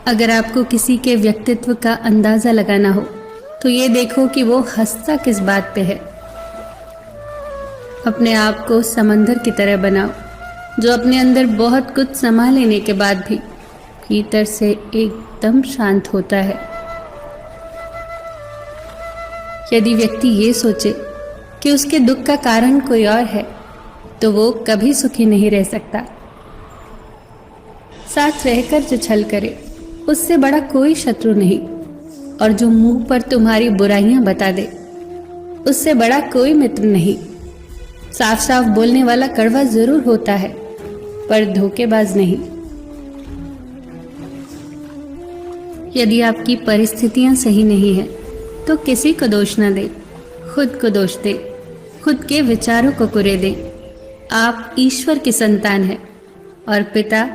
अगर आपको किसी के व्यक्तित्व का अंदाजा लगाना हो तो ये देखो कि वो हंसता किस बात पे है। अपने आप को समंदर की तरह बनाओ जो अपने अंदर बहुत कुछ समा लेने के बाद भी भीतर से एकदम शांत होता है। यदि व्यक्ति ये सोचे कि उसके दुख का कारण कोई और है तो वो कभी सुखी नहीं रह सकता। साथ रहकर जो छल करे उससे बड़ा कोई शत्रु नहीं, और जो मुंह पर तुम्हारी बुराइयां बता दे उससे बड़ा कोई मित्र नहीं। साफ साफ बोलने वाला कड़वा जरूर होता है पर धोखेबाज नहीं। यदि आपकी परिस्थितियां सही नहीं है तो किसी को दोष न दे, खुद को दोष दे, खुद के विचारों को कुरे दे। आप ईश्वर की संतान है और पिता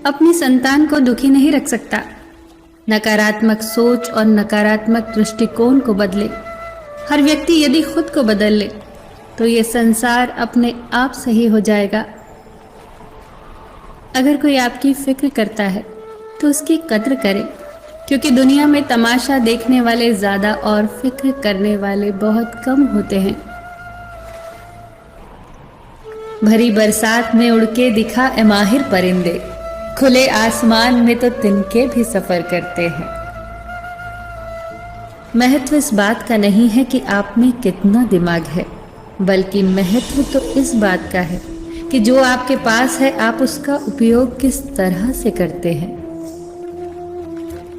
अपनी संतान को दुखी नहीं रख सकता। नकारात्मक सोच और नकारात्मक दृष्टिकोण को बदले। हर व्यक्ति यदि खुद को बदल ले तो ये संसार अपने आप सही हो जाएगा। अगर कोई आपकी फिक्र करता है तो उसकी कद्र करें, क्योंकि दुनिया में तमाशा देखने वाले ज्यादा और फिक्र करने वाले बहुत कम होते हैं। भरी बरसात में उड़ के दिखा ए माहिर परिंदे, खुले आसमान में तो तिनके भी सफर करते हैं। महत्व इस बात का नहीं है कि आप में कितना दिमाग है, बल्कि महत्व तो इस बात का है कि जो आपके पास है आप उसका उपयोग किस तरह से करते हैं।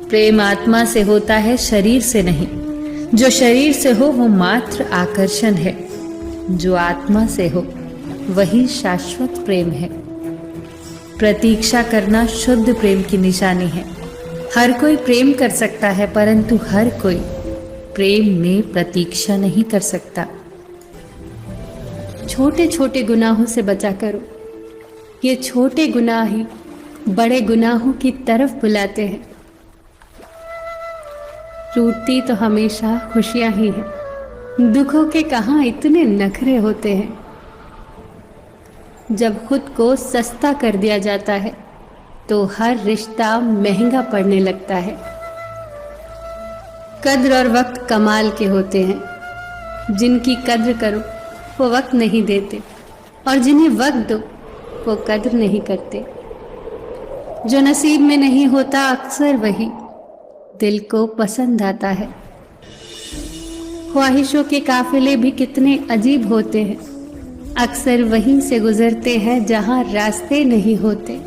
प्रेम आत्मा से होता है, शरीर से नहीं। जो शरीर से हो वो मात्र आकर्षण है, जो आत्मा से हो वही शाश्वत प्रेम है। प्रतीक्षा करना शुद्ध प्रेम की निशानी है। हर कोई प्रेम कर सकता है, परंतु हर कोई प्रेम में प्रतीक्षा नहीं कर सकता। छोटे छोटे गुनाहों से बचा करो। ये छोटे गुनाह ही बड़े गुनाहों की तरफ बुलाते हैं। टूटती तो हमेशा खुशियां ही हैं। दुखों के कहाँ इतने नखरे होते हैं। जब खुद को सस्ता कर दिया जाता है तो हर रिश्ता महंगा पड़ने लगता है। कद्र और वक्त कमाल के होते हैं। जिनकी कद्र करो वो वक्त नहीं देते, और जिन्हें वक्त दो वो कद्र नहीं करते। जो नसीब में नहीं होता अक्सर वही दिल को पसंद आता है। ख्वाहिशों के काफिले भी कितने अजीब होते हैं। अक्सर वहीं से गुजरते हैं जहां रास्ते नहीं होते।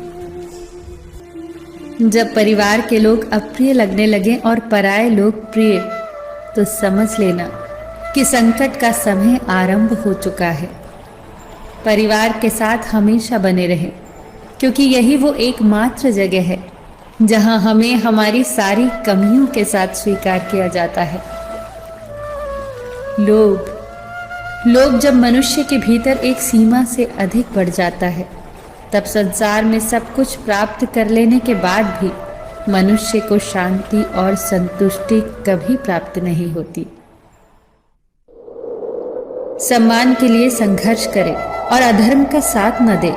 जब परिवार के लोग अप्रिय लगने लगे और पराये लोग प्रिय, तो समझ लेना कि संकट का समय आरंभ हो चुका है। परिवार के साथ हमेशा बने रहें, क्योंकि यही वो एकमात्र जगह है जहां हमें हमारी सारी कमियों के साथ स्वीकार किया जाता है। लोभ जब मनुष्य के भीतर एक सीमा से अधिक बढ़ जाता है, तब संसार में सब कुछ प्राप्त कर लेने के बाद भी मनुष्य को शांति और संतुष्टि कभी प्राप्त नहीं होती। सम्मान के लिए संघर्ष करे और अधर्म का साथ न दे।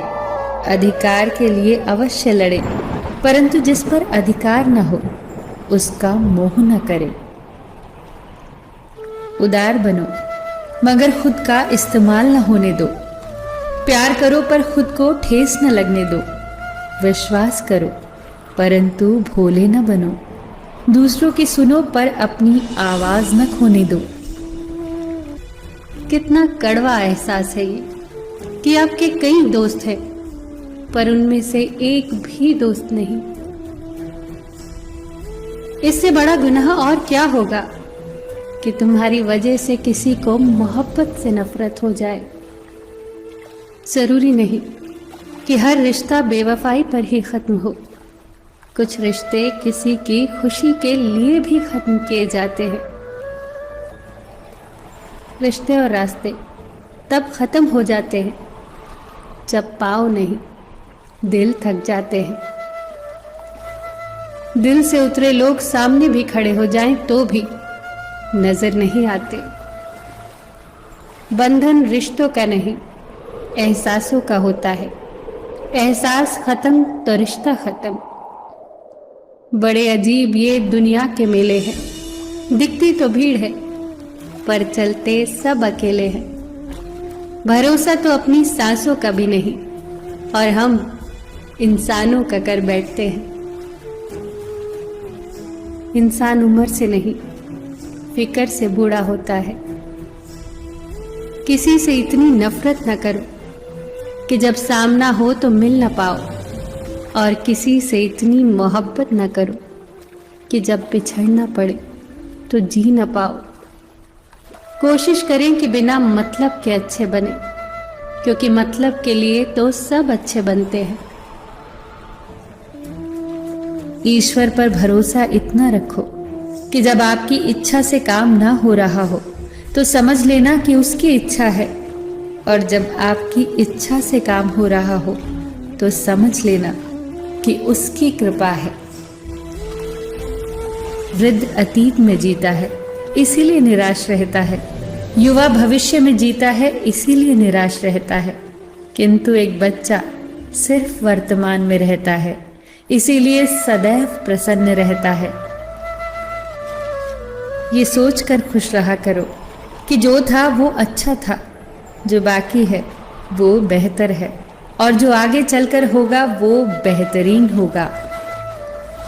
अधिकार के लिए अवश्य लड़े, परंतु जिस पर अधिकार न हो उसका मोह न करे। उदार बनो मगर खुद का इस्तेमाल न होने दो। प्यार करो पर खुद को ठेस न लगने दो। विश्वास करो परंतु भोले न बनो। दूसरों की सुनो पर अपनी आवाज न खोने दो। कितना कड़वा एहसास है ये कि आपके कई दोस्त हैं पर उनमें से एक भी दोस्त नहीं। इससे बड़ा गुनाह और क्या होगा कि तुम्हारी वजह से किसी को मोहब्बत से नफरत हो जाए। जरूरी नहीं कि हर रिश्ता बेवफाई पर ही खत्म हो। कुछ रिश्ते किसी की खुशी के लिए भी खत्म किए जाते हैं। रिश्ते और रास्ते तब खत्म हो जाते हैं जब पाँव नहीं दिल थक जाते हैं। दिल से उतरे लोग सामने भी खड़े हो जाएं तो भी नजर नहीं आते। बंधन रिश्तों का नहीं एहसासों का होता है। एहसास खत्म तो रिश्ता खत्म। बड़े अजीब ये दुनिया के मेले हैं, दिखती तो भीड़ है पर चलते सब अकेले हैं। भरोसा तो अपनी सांसों का भी नहीं और हम इंसानों का कर बैठते हैं। इंसान उम्र से नहीं फिक्र से बूढ़ा होता है। किसी से इतनी नफरत न करो कि जब सामना हो तो मिल न पाओ, और किसी से इतनी मोहब्बत न करो कि जब बिछड़ना पड़े तो जी न पाओ। कोशिश करें कि बिना मतलब के अच्छे बने, क्योंकि मतलब के लिए तो सब अच्छे बनते हैं। ईश्वर पर भरोसा इतना रखो कि जब आपकी इच्छा से काम ना हो रहा हो तो समझ लेना कि उसकी इच्छा है, और जब आपकी इच्छा से काम हो रहा हो तो समझ लेना कि उसकी कृपा है। वृद्ध अतीत में जीता है इसीलिए निराश रहता है, युवा भविष्य में जीता है इसीलिए निराश रहता है, किंतु एक बच्चा सिर्फ वर्तमान में रहता है इसीलिए सदैव प्रसन्न रहता है। ये सोचकर खुश रहा करो कि जो था वो अच्छा था, जो बाकी है वो बेहतर है, और जो आगे चलकर होगा वो बेहतरीन होगा।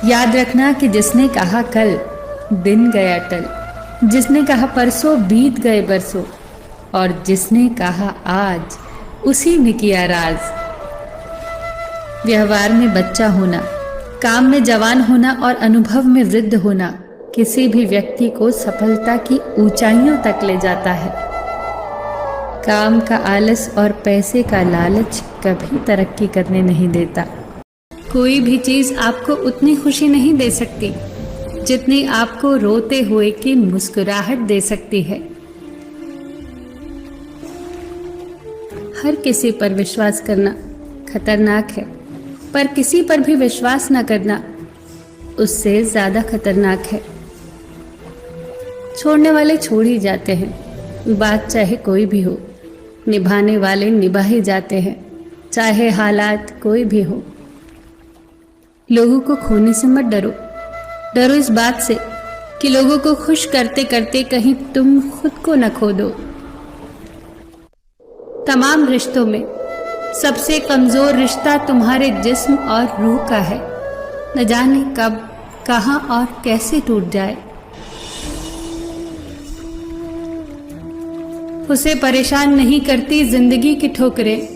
याद रखना कि जिसने कहा कल दिन गया टल, जिसने कहा परसों बीत गए बरसों, और जिसने कहा आज उसी ने किया राज। व्यवहार में बच्चा होना, काम में जवान होना और अनुभव में वृद्ध होना किसी भी व्यक्ति को सफलता की ऊंचाइयों तक ले जाता है। काम का आलस और पैसे का लालच कभी तरक्की करने नहीं देता। कोई भी चीज आपको उतनी खुशी नहीं दे सकती जितनी आपको रोते हुए की मुस्कुराहट दे सकती है। हर किसी पर विश्वास करना खतरनाक है, पर किसी पर भी विश्वास न करना उससे ज्यादा खतरनाक है। छोड़ने वाले छोड़ ही जाते हैं, बात चाहे कोई भी हो। निभाने वाले निभा ही जाते हैं, चाहे हालात कोई भी हो। लोगों को खोने से मत डरो, डरो इस बात से कि लोगों को खुश करते करते कहीं तुम खुद को न खो दो। तमाम रिश्तों में सबसे कमजोर रिश्ता तुम्हारे जिस्म और रूह का है। न जाने कब, कहां और कैसे टूट जाए। उसे परेशान नहीं करती जिंदगी की ठोकरें,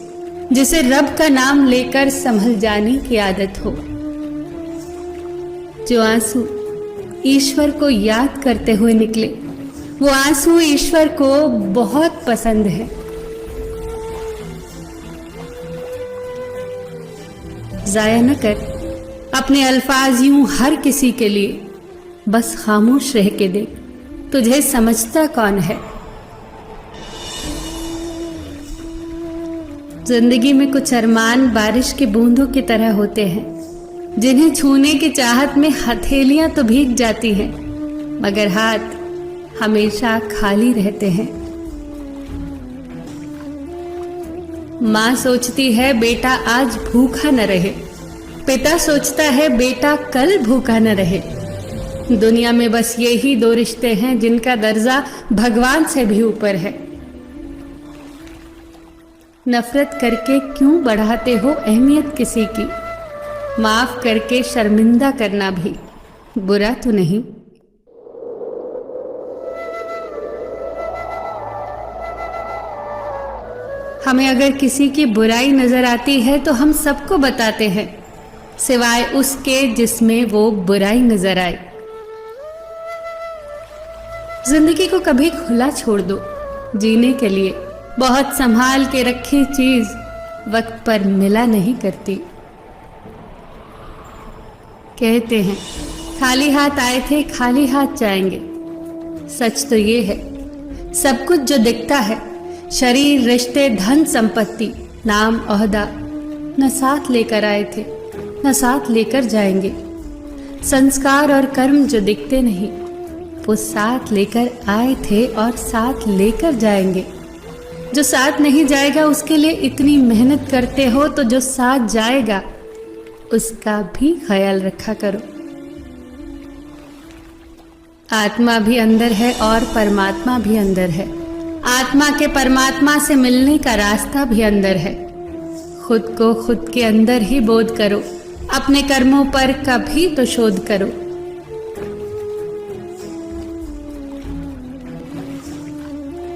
जिसे रब का नाम लेकर संभल जाने की आदत हो। जो आंसू ईश्वर को याद करते हुए निकले, वो आंसू ईश्वर को बहुत पसंद है। जाया न कर अपने अल्फाज यूं हर किसी के लिए, बस खामोश रह के देख तुझे समझता कौन है। जिंदगी में कुछ अरमान बारिश की बूंदों की तरह होते हैं, जिन्हें छूने की चाहत में हथेलियां तो भीग जाती हैं, मगर हाथ हमेशा खाली रहते हैं। माँ सोचती है बेटा आज भूखा न रहे, पिता सोचता है बेटा कल भूखा न रहे। दुनिया में बस यही दो रिश्ते हैं जिनका दर्जा भगवान से भी ऊपर है। नफरत करके क्यों बढ़ाते हो अहमियत किसी की? माफ करके शर्मिंदा करना भी बुरा तो नहीं। हमें अगर किसी की बुराई नजर आती है तो हम सबको बताते हैं, सिवाय उसके जिसमें वो बुराई नजर आए। जिंदगी को कभी खुला छोड़ दो जीने के लिए। बहुत संभाल के रखी चीज वक्त पर मिला नहीं करती। कहते हैं खाली हाथ आए थे खाली हाथ जाएंगे। सच तो ये है सब कुछ जो दिखता है, शरीर, रिश्ते, धन संपत्ति, नाम, ओहदा, न साथ लेकर आए थे न साथ लेकर जाएंगे। संस्कार और कर्म जो दिखते नहीं, वो साथ लेकर आए थे और साथ लेकर जाएंगे। जो साथ नहीं जाएगा उसके लिए इतनी मेहनत करते हो, तो जो साथ जाएगा उसका भी ख्याल रखा करो। आत्मा भी अंदर है और परमात्मा भी अंदर है। आत्मा के परमात्मा से मिलने का रास्ता भी अंदर है। खुद को खुद के अंदर ही बोध करो, अपने कर्मों पर कभी तो शोध करो।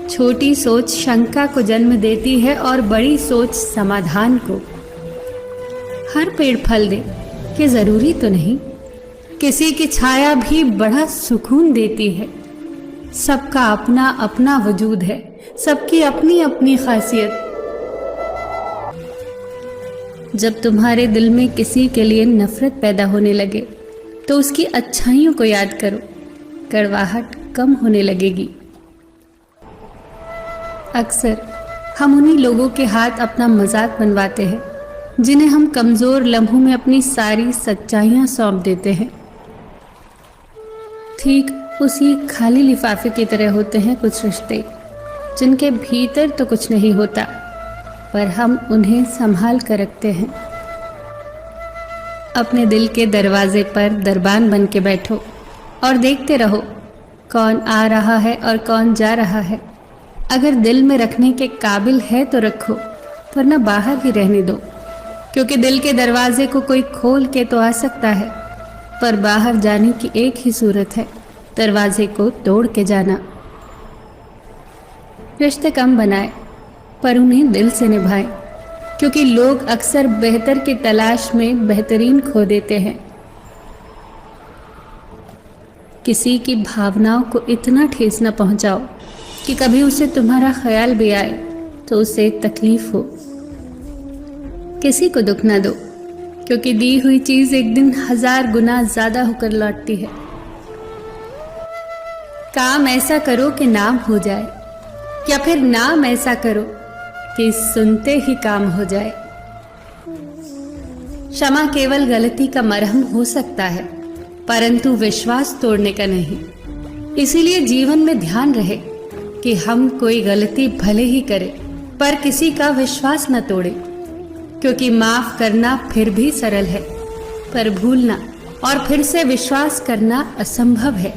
छोटी सोच शंका को जन्म देती है और बड़ी सोच समाधान को। हर पेड़ फल दे कि जरूरी तो नहीं, किसी की छाया भी बड़ा सुकून देती है। सबका अपना अपना वजूद है, सबकी अपनी अपनी खासियत। जब तुम्हारे दिल में किसी के लिए नफरत पैदा होने लगे तो उसकी अच्छाइयों को याद करो, कड़वाहट कम होने लगेगी। अक्सर हम उन्हीं लोगों के हाथ अपना मजाक बनवाते हैं जिन्हें हम कमज़ोर लम्हों में अपनी सारी सच्चाइयाँ सौंप देते हैं। ठीक उसी खाली लिफाफे की तरह होते हैं कुछ रिश्ते जिनके भीतर तो कुछ नहीं होता, पर हम उन्हें संभाल कर रखते हैं। अपने दिल के दरवाजे पर दरबान बन के बैठो और देखते रहो कौन आ रहा है और कौन जा रहा है। अगर दिल में रखने के काबिल है तो रखो, वरना बाहर ही रहने दो, क्योंकि दिल के दरवाजे को कोई खोल के तो आ सकता है, पर बाहर जाने की एक ही सूरत है, दरवाजे को तोड़ के जाना। रिश्ते कम बनाए पर उन्हें दिल से निभाएं, क्योंकि लोग अक्सर बेहतर की तलाश में बेहतरीन खो देते हैं। किसी की भावनाओं को इतना ठेस न पहुंचाओ कि कभी उसे तुम्हारा ख्याल भी आए तो उसे तकलीफ हो। किसी को दुख ना दो, क्योंकि दी हुई चीज एक दिन 1000 गुना ज्यादा होकर लौटती है। काम ऐसा करो कि नाम हो जाए, या फिर नाम ऐसा करो कि सुनते ही काम हो जाए। क्षमा केवल गलती का मरहम हो सकता है, परंतु विश्वास तोड़ने का नहीं। इसीलिए जीवन में ध्यान रहे कि हम कोई गलती भले ही करें, पर किसी का विश्वास न तोड़े, क्योंकि माफ करना फिर भी सरल है, पर भूलना और फिर से विश्वास करना असंभव है।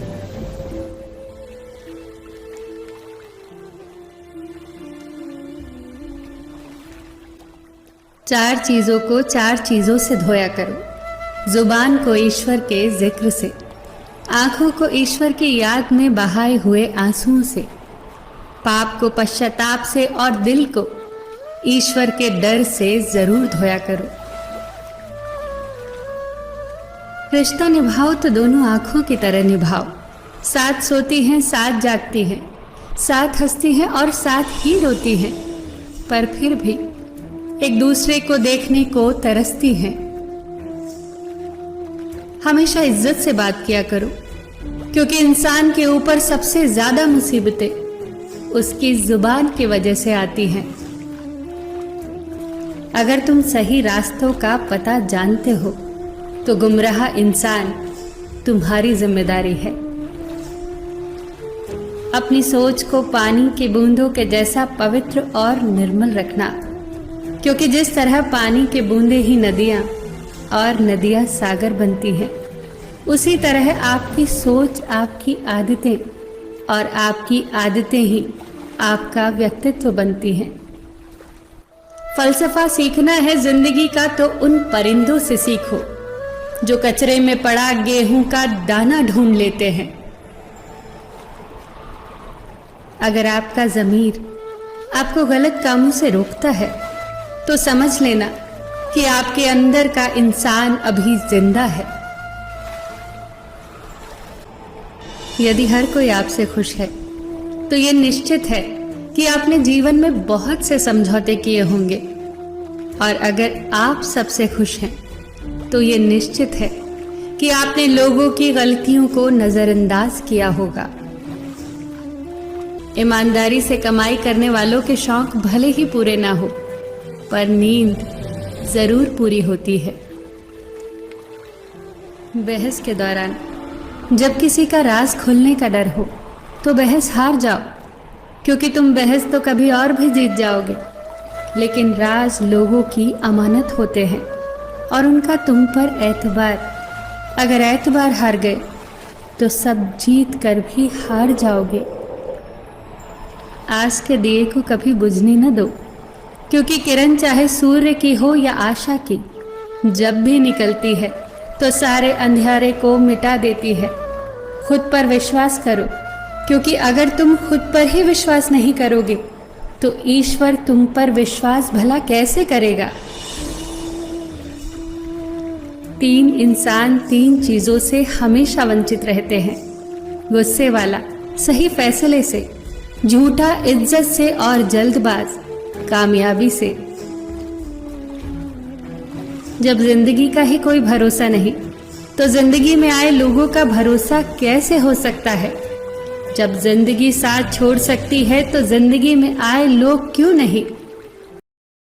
चार चीजों को 4 चीजों से धोया करो। जुबान को ईश्वर के जिक्र से, आंखों को ईश्वर की याद में बहाए हुए आंसुओं से, पाप को पश्चाताप से और दिल को ईश्वर के डर से जरूर धोया करो। रिश्ता निभाओ तो दोनों आंखों की तरह निभाओ। साथ सोती हैं, साथ जागती हैं, साथ हंसती हैं और साथ ही रोती हैं, पर फिर भी एक दूसरे को देखने को तरसती हैं। हमेशा इज्जत से बात किया करो, क्योंकि इंसान के ऊपर सबसे ज्यादा मुसीबतें उसकी जुबान की वजह से आती हैं। अगर तुम सही रास्तों का पता जानते हो तो गुमराह इंसान तुम्हारी जिम्मेदारी है। अपनी सोच को पानी की बूंदों के जैसा पवित्र और निर्मल रखना, क्योंकि जिस तरह पानी की बूंदें ही नदियां और नदियां सागर बनती हैं, उसी तरह आपकी सोच आपकी आदतें और आपकी आदतें ही आपका व्यक्तित्व बनती हैं। फलसफा सीखना है जिंदगी का तो उन परिंदों से सीखो जो कचरे में पड़ा गेहूं का दाना ढूंढ लेते हैं। अगर आपका ज़मीर आपको गलत कामों से रोकता है तो समझ लेना कि आपके अंदर का इंसान अभी जिंदा है। यदि हर कोई आपसे खुश है तो ये निश्चित है कि आपने जीवन में बहुत से समझौते किए होंगे, और अगर आप सबसे खुश हैं तो ये निश्चित है कि आपने लोगों की गलतियों को नजरअंदाज किया होगा। ईमानदारी से कमाई करने वालों के शौक भले ही पूरे ना हो, पर नींद जरूर पूरी होती है। बहस के दौरान जब किसी का राज खुलने का डर हो तो बहस हार जाओ, क्योंकि तुम बहस तो कभी और भी जीत जाओगे, लेकिन राज लोगों की अमानत होते हैं और उनका तुम पर एतबार। अगर एतबार हार गए तो सब जीत कर भी हार जाओगे। आस के दिए को कभी बुझने न दो, क्योंकि किरण चाहे सूर्य की हो या आशा की, जब भी निकलती है तो सारे अंधियारे को मिटा देती है। खुद पर विश्वास करो, क्योंकि अगर तुम खुद पर ही विश्वास नहीं करोगे तो ईश्वर तुम पर विश्वास भला कैसे करेगा। 3 इंसान 3 चीजों से हमेशा वंचित रहते हैं, गुस्से वाला सही फैसले से, झूठा इज्जत से और जल्दबाज कामयाबी से। जब जिंदगी का ही कोई भरोसा नहीं तो जिंदगी में आए लोगों का भरोसा कैसे हो सकता है। जब जिंदगी साथ छोड़ सकती है तो जिंदगी में आए लोग क्यों नहीं।